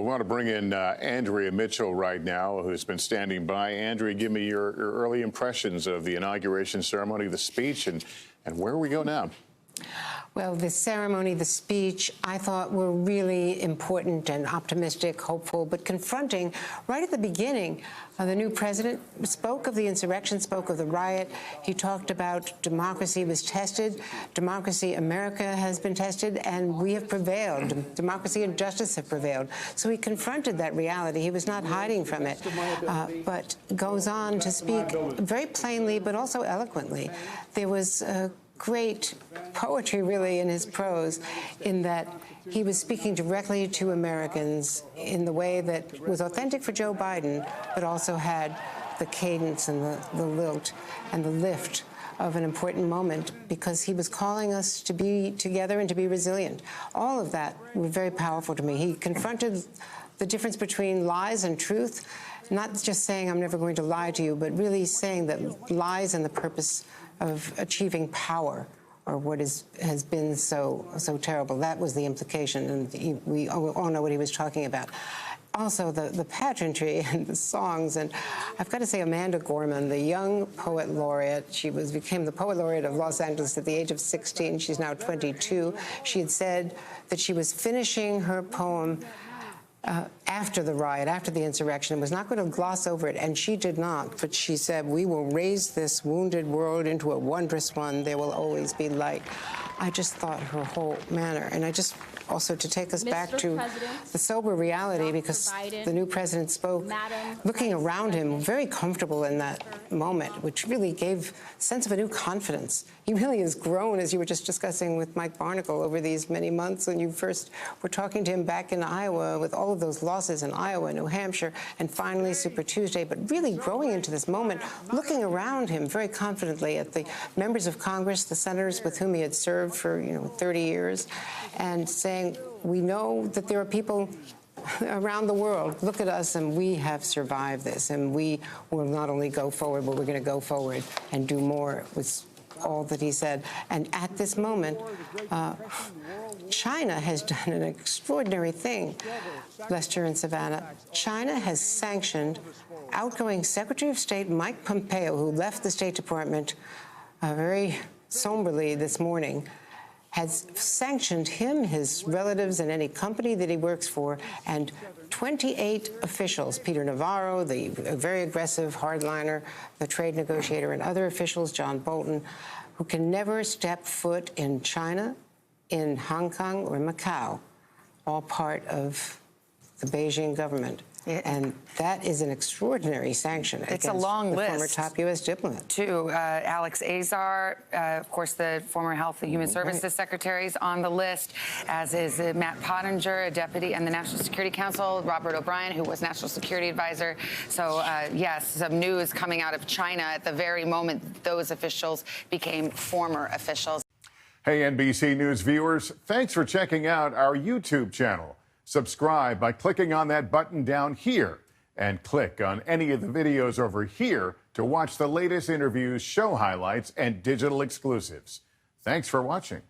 we want to bring in Andrea Mitchell right now, who's been standing by. Andrea, give me your early impressions of the inauguration ceremony, the speech, and where we go now. Well, the ceremony, the speech, I thought were really important and optimistic, hopeful, but confronting. Right at the beginning, the new president spoke of the insurrection, spoke of the riot. He talked about democracy was tested. Democracy, America has been tested, and we have prevailed. Democracy and justice have prevailed. So he confronted that reality. He was not hiding from it, but goes on to speak very plainly, but also eloquently. There was great poetry, really, in his prose, in that he was speaking directly to Americans in the way that was authentic for Joe Biden, but also had the cadence and the lilt and the lift of an important moment, because he was calling us to be together and to be resilient. All of that was very powerful to me. He confronted the difference between lies and truth, not just saying, I'm never going to lie to you, but really saying that lies and the purpose of achieving power are what has been so terrible. That was the implication, and we all know what he was talking about. Also, the pageantry and the songs, and I've got to say, Amanda Gorman, the young poet laureate, she became the poet laureate of Los Angeles at the age of 16. She's now 22. She had said that she was finishing her poem after the riot, after the insurrection, and was not going to gloss over it, and she did not. But she said, we will raise this wounded world into a wondrous one. There will always be light. I just thought her whole manner, and I just also to take us back to the sober reality, because the new president spoke looking around him, very comfortable in that moment, which really gave a sense of a new confidence. He really has grown, as you were just discussing with Mike Barnacle, over these many months when you first were talking to him back in Iowa with all of those losses in Iowa, New Hampshire, and finally Super Tuesday, but really growing into this moment, looking around him very confidently at the members of Congress, the senators with whom he had served for 30 years, and saying, we know that there are people around the world. Look at us, and we have survived this, and we will not only go forward, but we're going to go forward and do more, was all that he said. And at this moment, China has done an extraordinary thing, Lester and Savannah. China has sanctioned outgoing Secretary of State Mike Pompeo, who left the State Department very somberly this morning, has sanctioned him, his relatives, and any company that he works for, and 28 officials, Peter Navarro, the very aggressive hardliner, the trade negotiator, and other officials, John Bolton, who can never step foot in China, in Hong Kong, or Macau, all part of the Beijing government. And that is an extraordinary sanction. It's a long list. Former top U.S. diplomat. Too. Alex Azar, of course, the former Health and Human Services Secretary, is on the list, as is Matt Pottinger, a deputy and the National Security Council, Robert O'Brien, who was National Security Advisor. So, yes, some news coming out of China at the very moment those officials became former officials. Hey, NBC News viewers, thanks for checking out our YouTube channel. Subscribe by clicking on that button down here, and click on any of the videos over here to watch the latest interviews, show highlights, and digital exclusives. Thanks for watching.